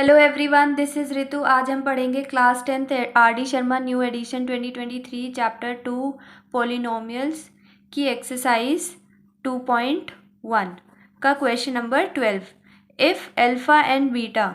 Hello everyone, this is Ritu. आज हम पढ़ेंगे class 10th R D Sharma new edition 2023 chapter 2 polynomials की एक्सरसाइज 2.1 का question number 12। If alpha and beta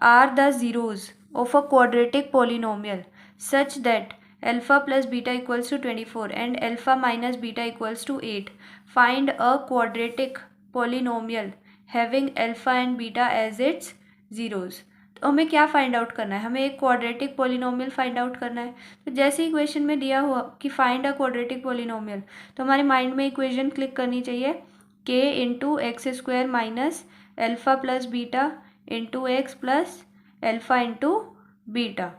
are the zeros of a quadratic polynomial such that alpha plus beta equals to 24 and alpha minus beta equals to 8, find a quadratic polynomial having alpha and beta as its zeros. तो हमें क्या find out करना है? हमें एक quadratic polynomial find out करना है। तो जैसे ही क्वेश्चन में दिया हुआ कि फाइंड अ क्वाड्रेटिक पोलिनोमियल, तो हमारे माइंड में इक्वेशन क्लिक करनी चाहिए k into X square minus alpha plus beta into X plus alpha into beta.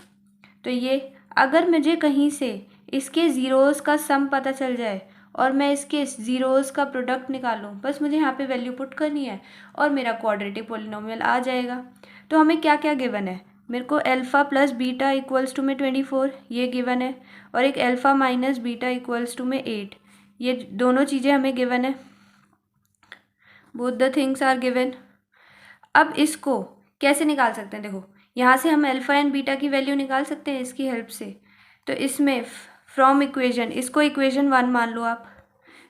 तो ये अगर मुझे कहीं से इसके ज़ीरोज़ का सम पता चल जाए और मैं इसके ज़ीरोज़ का प्रोडक्ट निकालूं, बस मुझे यहाँ पे वैल्यू पुट करनी है और मेरा क्वाड्रेटिक पोलिनोमियल आ जाएगा। तो हमें क्या क्या गिवन है? मेरे को alpha plus beta equals to में 24 ये गिवन है, और एक alpha minus beta equals to में 8, ये दोनों चीज़ें हमें गिवन है। Both the things are given. अब इसको कैसे निकाल सकते हैं? देखो, यहाँ से हम एल्फ़ा एंड बीटा की वैल्यू निकाल सकते हैं इसकी हेल्प से। तो इसमें फ्रॉम इक्वेशन, इसको इक्वेशन 1 मान लो आप,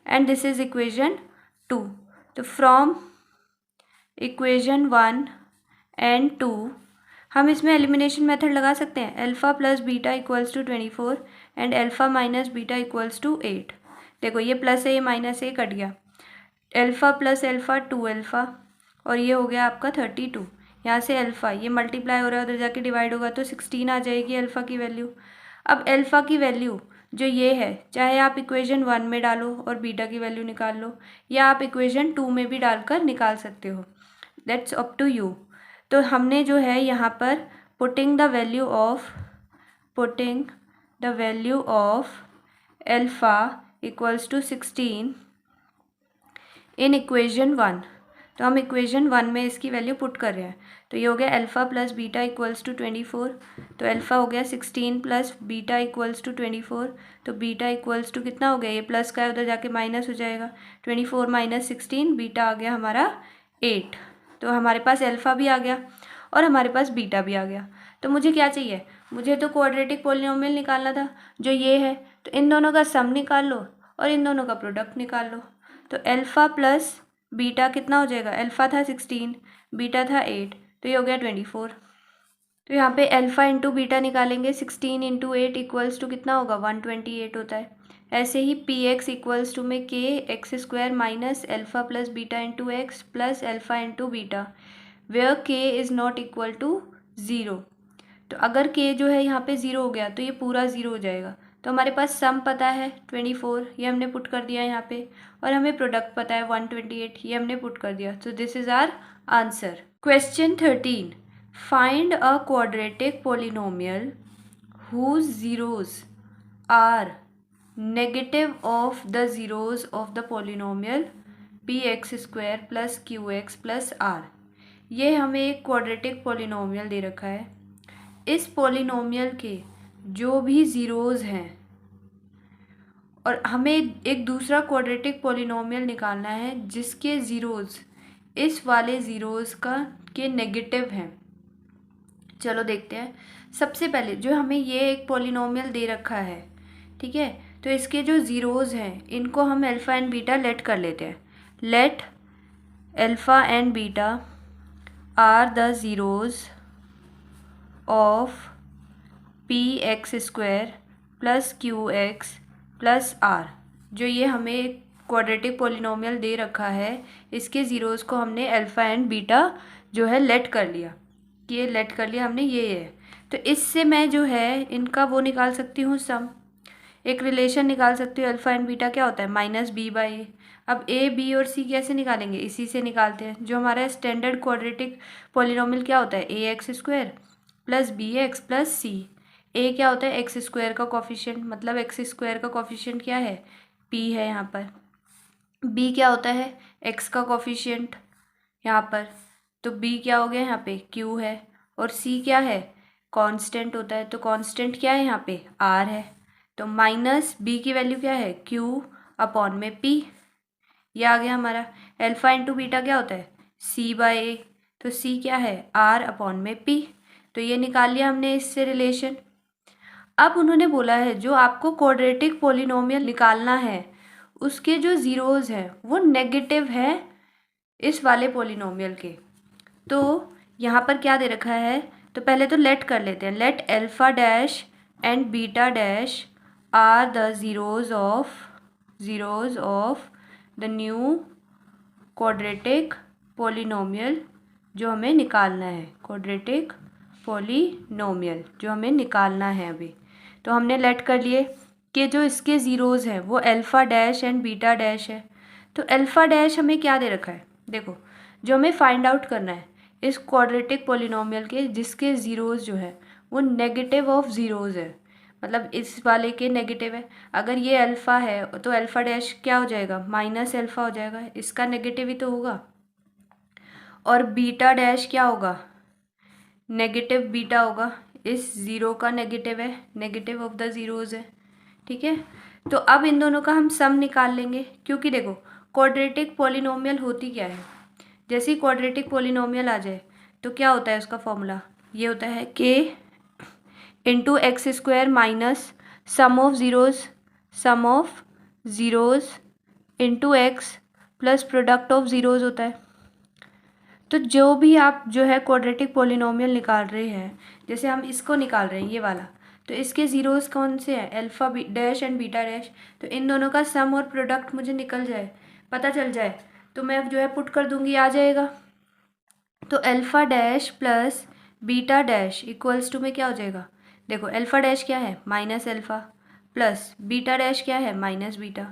एंड दिस इज इक्वेशन 2। तो फ्रॉम इक्वेशन 1 एंड 2 हम इसमें एलिमिनेशन मेथड लगा सकते हैं। Alpha plus beta equals to 24 and alpha minus beta equals to 8। देखो, ये प्लस है, ये माइनस है, कट गया। एल्फ़ा प्लस एल्फ़ा 2 एल्फ़ा, और ये हो गया आपका 32। यहाँ से एल्फ़ा ये मल्टीप्लाई हो रहा है, उधर जाके डिवाइड होगा तो 16 आ जाएगी एल्फ़ा की वैल्यू। अब एल्फ़ा की वैल्यू जो ये है, चाहे आप इक्वेशन 1 में डालो और बीटा की वैल्यू निकाल लो, या आप इक्वेशन 2 में भी डालकर निकाल सकते हो, दैट्स अप टू यू। तो हमने जो है यहाँ पर putting the value of alpha equals to 16 in equation 1, तो हम इक्वेशन 1 में इसकी वैल्यू पुट कर रहे हैं। तो ये हो गया alpha plus beta equals to 24, तो एल्फ़ा हो गया 16 प्लस बीटा इक्वल्स टू 24, तो बीटा इक्वल्स टू कितना हो गया? ये प्लस का है, उधर जाके माइनस हो जाएगा। 24 माइनस 16, बीटा आ गया हमारा 8। तो हमारे पास एल्फ़ा भी आ गया और हमारे पास बीटा भी आ गया। तो मुझे क्या चाहिए? मुझे तो क्वाड्रेटिक पोलिनोमियल निकालना था जो ये है। तो इन दोनों का सम निकाल लो और इन दोनों का प्रोडक्ट निकाल लो। तो एल्फ़ा प्लस बीटा कितना हो जाएगा? एल्फ़ा था 16, बीटा था 8, तो ये हो गया 24। तो यहाँ पे एल्फ़ा इंटू बीटा निकालेंगे, 16 इंटू 8 इक्वल्स टू कितना होगा? 128 होता है। ऐसे ही पी एक्स इक्वल्स टू में K X square minus alpha plus beta into X plus alpha into beta, where K is not equal to 0। तो अगर के जो है यहाँ पे 0 हो गया तो ये पूरा 0 हो जाएगा। तो हमारे पास सम पता है 24, ये हमने पुट कर दिया यहाँ पे, और हमें प्रोडक्ट पता है 128, ये हमने पुट कर दिया। तो this is our answer. Question 13, find a quadratic polynomial whose zeros are negative of the zeros of the polynomial px square plus qx plus r। ये हमें एक क्वाड्रेटिक पोलिनोमियल दे रखा है। इस पोलिनोमियल के जो भी ज़ीरोज़ हैं, और हमें एक दूसरा क्वाड्रेटिक पोलिनोमियल निकालना है जिसके ज़ीरोज़ इस वाले ज़ीरोज़ के नेगेटिव हैं। चलो देखते हैं। सबसे पहले जो हमें ये एक पोलिनोमियल दे रखा है, ठीक है, तो इसके जो ज़ीरोज़ हैं इनको हम एल्फ़ा एंड बीटा लेट कर लेते हैं। Let alpha and beta are the zeros of P X square plus Q X plus R. जो ये हमें क्वाड्रेटिक पोलिनोमियल दे रखा है, इसके ज़ीरोज़ को हमने एल्फ़ा एंड बीटा जो है लेट कर लिया, कि ये लेट कर लिया हमने, ये है। तो इससे मैं जो है इनका वो निकाल सकती हूँ सम, एक रिलेशन निकाल सकती हूँ। अल्फ़ा एंड बीटा क्या होता है? माइनस बी बाई ए। अब ए बी और सी कैसे निकालेंगे? इसी से निकालते हैं। जो हमारा स्टैंडर्ड क्वाड्रेटिक पोलिनोमियल क्या होता है? A X square plus B X plus C. A क्या होता है? एक्स स्क्वायर का कोफिशिएंट, मतलब एक्स स्क्वायर का कोफिशिएंट क्या है? पी है यहाँ पर। बी क्या होता है? एक्स का कोफिशिएंट यहाँ पर, तो बी क्या हो गया यहाँ पे? क्यू है। और सी क्या है? कांस्टेंट होता है, तो कांस्टेंट क्या है यहाँ पे? आर है। तो माइनस बी की वैल्यू क्या है? क्यू अपॉन में पी, ये आ गया हमारा। एल्फ़ा इंटू बीटा क्या होता है? सी बाय ए, तो सी क्या है, आर अपॉन में पी। तो ये निकाल लिया हमने इससे रिलेशन। अब उन्होंने बोला है जो आपको क्वाड्रेटिक पोलिनोमियल निकालना है उसके जो ज़ीरोज़ हैं वो नेगेटिव है इस वाले पोलिनोमियल के। तो यहाँ पर क्या दे रखा है, तो पहले तो लेट कर लेते हैं। Let alpha dash and beta dash are the zeros of the new quadratic polynomial जो हमें निकालना है, क्वाड्रेटिक पोलिनोमियल जो हमें निकालना है अभी। तो हमने लेट कर लिए कि जो इसके ज़ीरोज़ हैं वो alpha dash and beta dash है। तो अल्फ़ा डैश हमें क्या दे रखा है, देखो जो हमें फाइंड आउट करना है इस क्वाड्रेटिक पोलिनोमियल के जिसके ज़ीरोज़ जो है वो नेगेटिव ऑफ ज़ीरोज़ है, मतलब इस वाले के नेगेटिव है। अगर ये अल्फ़ा है तो अल्फ़ा डैश क्या हो जाएगा, माइनस अल्फ़ा हो जाएगा, इसका नेगेटिव ही तो होगा। और बीटा डैश क्या होगा, नेगेटिव बीटा होगा, इस ज़ीरो का नेगेटिव है, नेगेटिव ऑफ द ज़ीरोज़ है। ठीक है, तो अब इन दोनों का हम सम निकाल लेंगे, क्योंकि देखो क्वाड्रेटिक पोलिनोमियल होती क्या है, जैसे ही क्वाड्रेटिक पोलिनोमियल आ जाए तो क्या होता है उसका फॉर्मूला, ये होता है के into X square minus sum of zeros into X plus product of zeros होता है। तो जो भी आप जो है क्वाड्रेटिक पोलिनोमियल निकाल रहे हैं, जैसे हम इसको निकाल रहे हैं ये वाला, तो इसके ज़ीरोज़ कौन से हैं, alpha dash and beta dash. तो इन दोनों का सम और प्रोडक्ट मुझे निकल जाए, पता चल जाए, तो मैं जो है पुट कर दूंगी, आ जाएगा। तो alpha dash plus beta dash equals to में क्या हो जाएगा, देखो अल्फ़ा डैश क्या है, minus alpha, plus beta dash क्या है, माइनस बीटा।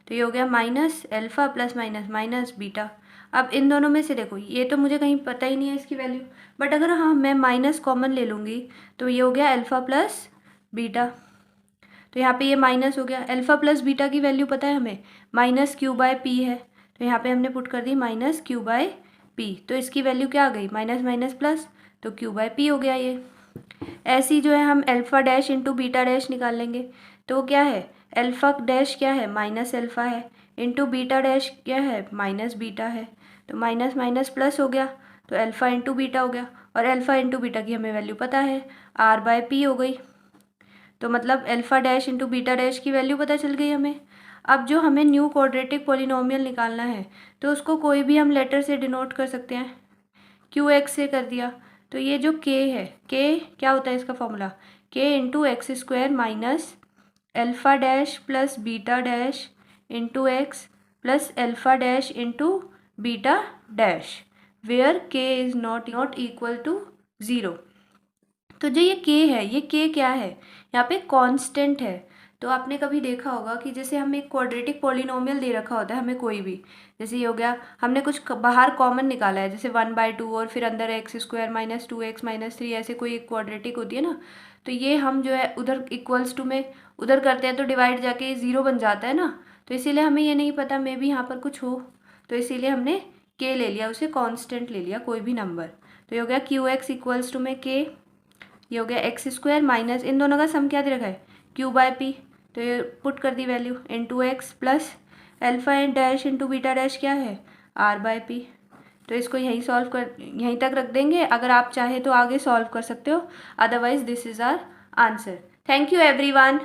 तो ये हो गया minus alpha plus minus minus beta. अब इन दोनों में से देखो ये तो मुझे कहीं पता ही नहीं है इसकी वैल्यू, बट अगर हाँ मैं माइनस कॉमन ले लूँगी तो ये हो गया अल्फ़ा प्लस बीटा। तो यहाँ पे ये माइनस हो गया, अल्फ़ा प्लस बीटा की वैल्यू पता है हमें, माइनस क्यू बाय पी है। तो यहाँ पे हमने पुट कर दी माइनस क्यू बाय पी, तो इसकी वैल्यू क्या आ गई, माइनस माइनस प्लस, तो क्यू बाय पी हो गया ये। ऐसी जो है हम alpha dash into beta dash निकाल लेंगे, तो वो क्या है, अल्फ़ा डैश क्या है, माइनस अल्फ़ा है, इंटू बीटा डैश क्या है, माइनस बीटा है। तो माइनस माइनस प्लस हो गया, तो अल्फ़ा इंटू बीटा हो गया, और अल्फ़ा इंटू बीटा की हमें वैल्यू पता है, आर बाय पी हो गई। तो मतलब alpha dash into beta dash की वैल्यू पता चल गई हमें। अब जो हमें न्यू क्वाड्रेटिक पोलिनोमियल निकालना है तो उसको कोई भी हम लेटर से डिनोट कर सकते हैं, क्यू एक्स से कर दिया। तो ये जो के है, के क्या होता है इसका formula, K into X square minus alpha dash plus beta dash into X plus alpha dash into beta dash where K is not equal to zero. तो जो ये के है, ये के क्या है, यहाँ पे कांस्टेंट है। तो आपने कभी देखा होगा कि जैसे हमें एक क्वाड्रेटिक पोलिनोमियल दे रखा होता है हमें कोई भी, जैसे ये हो गया हमने कुछ बाहर कॉमन निकाला है जैसे 1/2 और फिर अंदर x square minus 2x minus 3, ऐसे कोई एक क्वाड्रेटिक होती है ना। तो ये हम जो है उधर इक्वल्स टू में उधर करते हैं तो डिवाइड जाके ज़ीरो बन जाता है ना। तो इसीलिए हमें ये नहीं पता मे भी यहाँ पर कुछ हो, तो इसीलिए हमने के ले लिया, उसे कॉन्स्टेंट ले लिया कोई भी नंबर। तो ये हो गया क्यू एक्स इक्वल्स टू में के, ये हो गया एक्स स्क्वायर माइनस इन दोनों का सम क्या दे रखा है, क्यू बाय पी। तो ये पुट कर दी value into X plus alpha and dash into beta dash क्या है, आर बाय पी। तो इसको यहीं तक रख देंगे, अगर आप चाहे तो आगे सॉल्व कर सकते हो, otherwise this is our answer. Thank you everyone.